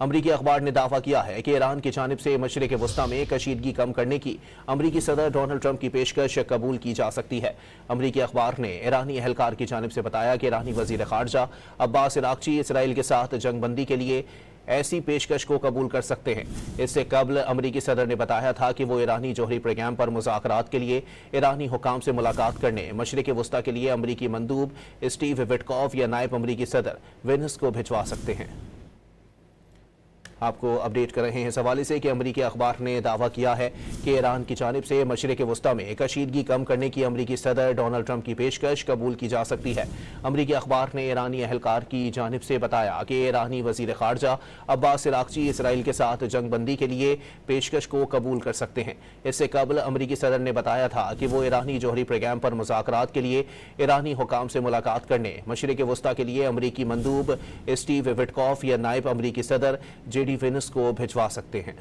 अमरीकी अखबार ने दावा किया है कि ईरान की जानिब से मशरिक़ वस्ता में कशीदगी कम करने की अमरीकी सदर डोनाल्ड ट्रंप की पेशकश कबूल की जा सकती है। अमरीकी अखबार ने ईरानी एहलकार की जानिब से बताया कि ईरानी वज़ीर ख़ारजा अब्बास अराग़ची इसराइल के साथ जंगबंदी के लिए ऐसी पेशकश को कबूल कर सकते हैं। इससे कबल अमरीकी सदर ने बताया था कि वो ईरानी जोहरी प्रोग्राम पर मुज़ाकरात के लिए ईरानी हुकाम से मुलाकात करने मशरिक़ वस्ता के लिए अमरीकी मंदूब स्टीव विटकॉफ या नायब अमरीकी सदर वेनिस को भिजवा सकते हैं। आपको अपडेट कर रहे हैं इस हवाले से कि अमरीकी अखबार ने दावा किया है कि ईरान की जानिब से मशरिक़ वस्ता में कशीदगी कम करने की अमरीकी सदर डोनाल्ड ट्रंप की पेशकश कबूल की जा सकती है। अमरीकी अखबार ने ईरानी एहलकार की जानिब से बताया कि ईरानी वज़ीर ख़ारजा अब्बास अराग़ची इसराइल के साथ जंगबंदी के लिए पेशकश को कबूल कर सकते हैं। इससे कबल अमरीकी सदर ने बताया था कि वो ईरानी जोहरी प्रोग्राम पर मुज़ाकरात के लिए ईरानी हुकाम से मुलाकात करने मशरिक़ वस्ता के लिए अमरीकी मंदूब स्टीव विटकॉफ या नायब अमरीकी सदर वेनिस को भिजवा सकते हैं।